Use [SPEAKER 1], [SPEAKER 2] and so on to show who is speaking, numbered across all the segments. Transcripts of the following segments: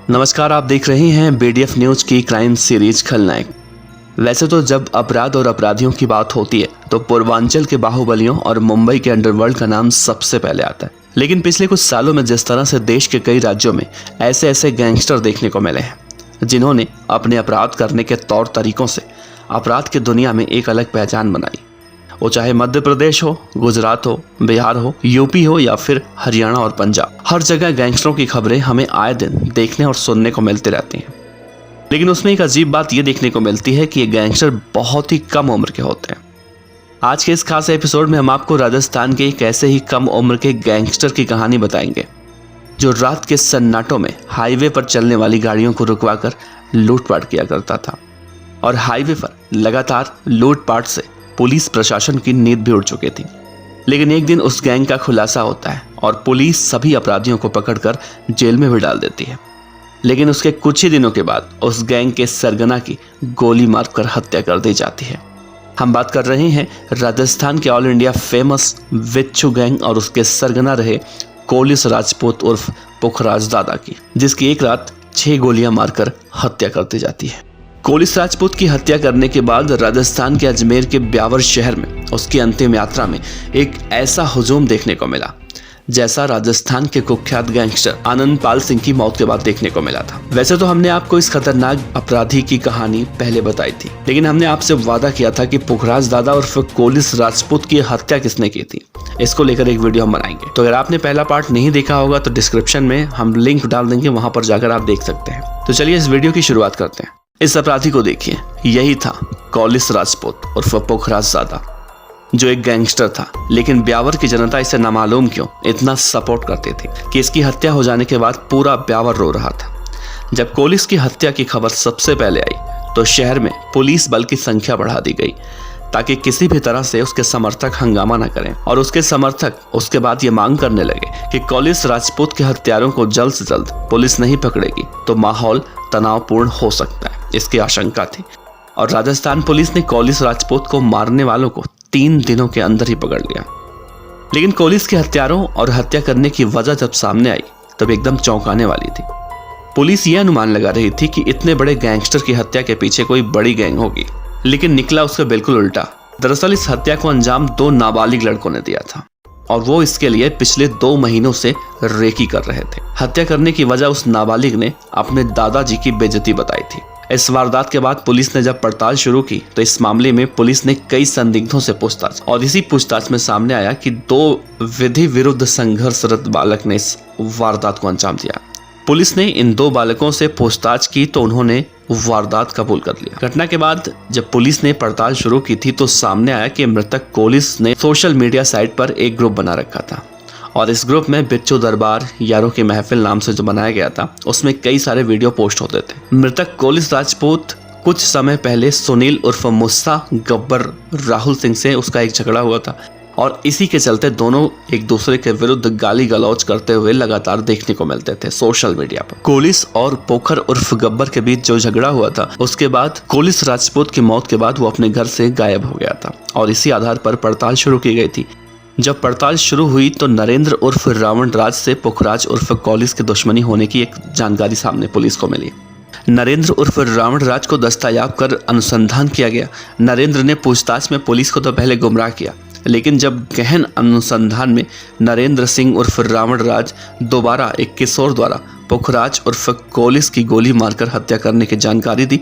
[SPEAKER 1] नमस्कार, आप देख रहे हैं BDF न्यूज की क्राइम सीरीज खलनायक। वैसे तो जब अपराध और अपराधियों की बात होती है तो पूर्वांचल के बाहुबलियों और मुंबई के अंडरवर्ल्ड का नाम सबसे पहले आता है। लेकिन पिछले कुछ सालों में जिस तरह से देश के कई राज्यों में ऐसे ऐसे गैंगस्टर देखने को मिले हैं जिन्होंने अपने अपराध करने के तौर तरीकों से अपराध की दुनिया में एक अलग पहचान बनाई, वो चाहे मध्य प्रदेश हो, गुजरात हो, बिहार हो, यूपी हो या फिर हरियाणा और पंजाब, हर जगह गैंगस्टरों की खबरें हमें आए दिन देखने और सुनने को मिलती रहती हैं। लेकिन उसमें एक अजीब बात यह देखने को मिलती है कि ये गैंगस्टर बहुत ही कम उम्र के होते हैं। आज के इस खास एपिसोड में हम आपको राजस्थान के एक ऐसे ही कम उम्र के गैंगस्टर की कहानी बताएंगे जो रात के सन्नाटों में हाईवे पर चलने वाली गाड़ियों को रुकवाकर लूटपाट किया करता था। और हाईवे पर लगातार लूटपाट से पुलिस प्रशासन की नींद भी उड़ चुकी थी। लेकिन एक दिन उस गैंग का खुलासा होता है और पुलिस सभी अपराधियों को पकड़कर जेल में भी डाल देती है। लेकिन उसके कुछ ही दिनों के बाद उस गैंग के सरगना की गोली मारकर हत्या कर दी जाती है। हम बात कर रहे हैं राजस्थान के ऑल इंडिया फेमस विच्छू गैंग और उसके सरगना रहे कोलिस राजपूत उर्फ पुखराज दादा की, जिसकी एक रात 6 गोलियां मारकर हत्या कर दी जाती है। कोलिस राजपूत की हत्या करने के बाद राजस्थान के अजमेर के ब्यावर शहर में उसकी अंतिम यात्रा में एक ऐसा हुजूम देखने को मिला जैसा राजस्थान के कुख्यात गैंगस्टर आनंदपाल सिंह की मौत के बाद देखने को मिला था। वैसे तो हमने आपको इस खतरनाक अपराधी की कहानी पहले बताई थी, लेकिन हमने आपसे वादा किया था कि पुखराज दादा और फिर कोलिस राजपूत की हत्या किसने की थी, इसको लेकर एक वीडियो हम बनाएंगे। तो अगर आपने पहला पार्ट नहीं देखा होगा तो डिस्क्रिप्शन में हम लिंक डाल देंगे, वहां पर जाकर आप देख सकते हैं। तो चलिए इस वीडियो की शुरुआत करते हैं। इस अपराधी को देखिए, यही था कोलिस राजपूत उर्फ पुखराज दादा, जो एक गैंगस्टर था। लेकिन ब्यावर की जनता इसे नामालूम क्यों इतना सपोर्ट करती थी कि इसकी हत्या हो जाने के बाद पूरा ब्यावर रो रहा था। जब कोलिस की हत्या की खबर सबसे पहले आई तो शहर में पुलिस बल की संख्या बढ़ा दी गई ताकि किसी भी तरह से उसके समर्थक हंगामा न करें। और उसके समर्थक उसके बाद ये मांग करने लगे कि कोलिस राजपूत के हत्यारों को जल्द से जल्द पुलिस नहीं पकड़ेगी तो माहौल तनावपूर्ण हो सकता है, इसकी आशंका थी। और राजस्थान पुलिस ने कोलिस राजपूत को मारने वालों को 3 दिनों के अंदर ही पकड़ लिया। लेकिन कोलिस के हत्यारों और हत्या करने की वजह जब सामने आई तब एकदम चौंकाने वाली थी। पुलिस ये अनुमान लगा रही थी कि इतने बड़े गैंगस्टर की हत्या के पीछे कोई बड़ी गैंग होगी, लेकिन निकला उसका बिल्कुल उल्टा। दरअसल इस हत्या को अंजाम 2 नाबालिग लड़कों ने दिया था और वो इसके लिए पिछले 2 महीनों से रेकी कर रहे थे। हत्या करने की वजह उस नाबालिग ने अपने दादाजी की बेइज्जती बताई थी। इस वारदात के बाद पुलिस ने जब पड़ताल शुरू की तो इस मामले में पुलिस ने कई संदिग्धों से पूछताछ, और इसी पूछताछ में सामने आया कि 2 विधि विरुद्ध संघर्षरत बालक ने इस वारदात को अंजाम दिया। पुलिस ने इन 2 बालकों से पूछताछ की तो उन्होंने वारदात कबूल कर लिया। घटना के बाद जब पुलिस ने पड़ताल शुरू की थी तो सामने आया कि मृतक कोलिस ने सोशल मीडिया साइट पर एक ग्रुप बना रखा था और इस ग्रुप में बिच्छू दरबार यारों की महफिल नाम से जो बनाया गया था उसमें कई सारे वीडियो पोस्ट होते थे। मृतक कोलिस राजपूत कुछ समय पहले सुनील उर्फ मुस्सा गब्बर राहुल सिंह से उसका एक झगड़ा हुआ था और इसी के चलते दोनों एक दूसरे के विरुद्ध गाली गलौज करते हुए लगातार देखने को मिलते थे सोशल मीडिया पर। कोलिस और पोखर उर्फ गब्बर के बीच जो झगड़ा हुआ था उसके बाद कोलिस राजपूत की मौत के बाद वो अपने घर से गायब हो गया था और इसी आधार पर पड़ताल शुरू की गई थी। जब पड़ताल शुरू हुई तो नरेंद्र उर्फ रावण राज से पुखराज उर्फ कोलिस की दुश्मनी होने की एक जानकारी सामने पुलिस को मिली। नरेंद्र उर्फ रावण राज को दस्तयाब कर अनुसंधान किया गया। नरेंद्र ने पूछताछ में पुलिस को तो पहले गुमराह किया, लेकिन जब गहन अनुसंधान में नरेंद्र सिंह उर्फ रावण राज दोबारा एक किशोर द्वारा पुखराज उर्फ कोलिस की गोली मारकर हत्या करने की जानकारी दी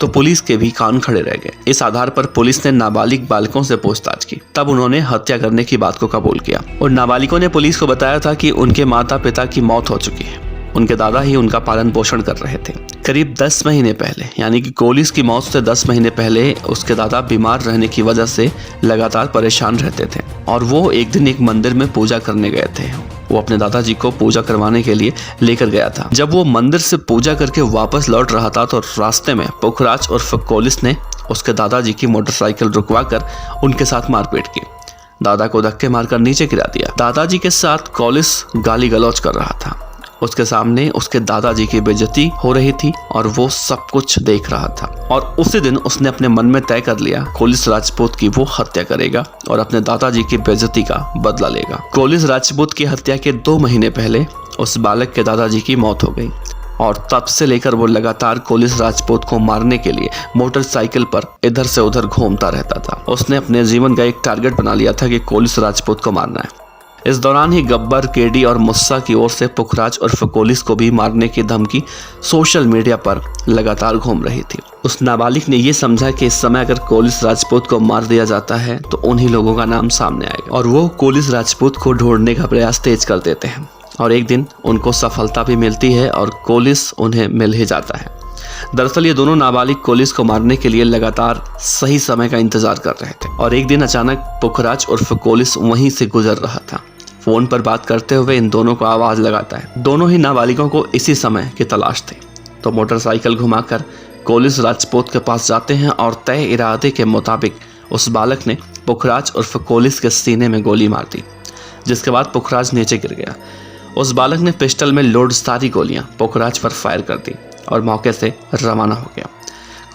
[SPEAKER 1] तो पुलिस के भी कान खड़े रह गए। इस आधार पर पुलिस ने नाबालिग बालकों से पूछताछ की, तब उन्होंने हत्या करने की बात को कबूल किया और नाबालिगों ने पुलिस को बताया था कि उनके माता पिता की मौत हो चुकी है, उनके दादा ही उनका पालन पोषण कर रहे थे। करीब 10 महीने पहले, यानी कि कोलिस की मौत से 10 महीने पहले उसके दादा बीमार रहने की वजह से लगातार परेशान रहते थे और वो एक दिन एक मंदिर में पूजा करने गए थे। वो अपने दादाजी को पूजा करवाने के लिए लेकर गया था। जब वो मंदिर से पूजा करके वापस लौट रहा था तो रास्ते में पुखराज उर्फ कोलिस ने उसके दादाजी की मोटरसाइकिल रुकवाकर उनके साथ मारपीट की। दादा को धक्के मारकर नीचे गिरा दिया। दादाजी के साथ कोलिस गाली गलौज कर रहा था। उसके सामने उसके दादाजी की बेइज्जती हो रही थी और वो सब कुछ देख रहा था और उसी दिन उसने अपने मन में तय कर लिया कोलिस राजपूत की वो हत्या करेगा और अपने दादाजी की बेइज्जती का बदला लेगा। कोलिस राजपूत की हत्या के 2 महीने पहले उस बालक के दादाजी की मौत हो गई। और तब से लेकर वो लगातार कोलिस राजपूत को मारने के लिए मोटरसाइकिल पर इधर से उधर घूमता रहता था। उसने अपने जीवन का एक टारगेट बना लिया था कि कोलिस राजपूत को मारना है। इस दौरान ही गब्बर, केडी और मुस्सा की ओर से पुखराज उर्फ कोलिस को भी मारने की धमकी सोशल मीडिया पर लगातार घूम रही थी। उस नाबालिग ने यह समझा कि इस समय अगर कोलिस राजपूत को मार दिया जाता है तो उन्हीं लोगों का नाम सामने आएगा और वो कोलिस राजपूत को ढूंढने का प्रयास तेज कर देते हैं। और एक दिन उनको सफलता भी मिलती है और कोलिस उन्हें मिल ही जाता है। दरअसल ये दोनों नाबालिग कोलिस को मारने के लिए लगातार सही समय का इंतजार कर रहे थे और एक दिन अचानक पुखराज उर्फ कोलिस वहीं से गुजर रहा था। फोन पर बात करते हुए इन दोनों को आवाज लगाता है। दोनों ही नाबालिगों को इसी समय की तलाश थी, तो मोटरसाइकिल घुमाकर कोलिस राजपूत के पास जाते हैं और तय इरादे के मुताबिक उस बालक ने पुखराज उर्फ कोलिस के सीने में गोली मार दी, जिसके बाद पुखराज नीचे गिर गया। उस बालक ने पिस्टल में लोड सारी गोलियां पुखराज पर फायर कर दी और मौके से रवाना हो गया।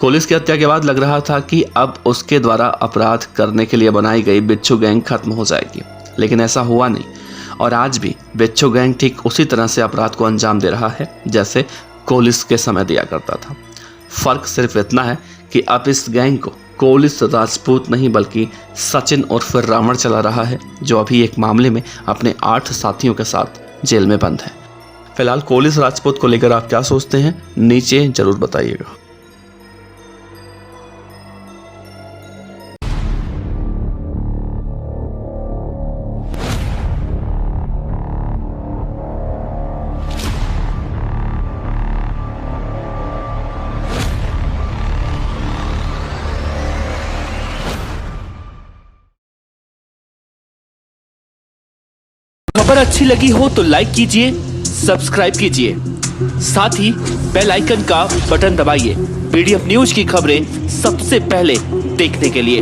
[SPEAKER 1] कोलिस की हत्या के बाद लग रहा था कि अब उसके द्वारा अपराध करने के लिए बनाई गई बिच्छू गैंग खत्म हो जाएगी, लेकिन ऐसा हुआ नहीं और आज भी बिच्छू गैंग ठीक उसी तरह से अपराध को अंजाम दे रहा है जैसे कोलिस के समय दिया करता था। फर्क सिर्फ इतना है कि अब इस गैंग को कोलिस राजपूत नहीं बल्कि सचिन उर्फ रावण चला रहा है, जो अभी एक मामले में अपने 8 साथियों के साथ जेल में बंद है। फिलहाल कोलिस राजपूत को लेकर आप क्या सोचते हैं, नीचे जरूर बताइएगा।
[SPEAKER 2] खबर अच्छी लगी हो तो लाइक कीजिए, सब्सक्राइब कीजिए, साथ ही बेल आइकन का बटन दबाइए पीडीएफ न्यूज की खबरें सबसे पहले देखने के लिए।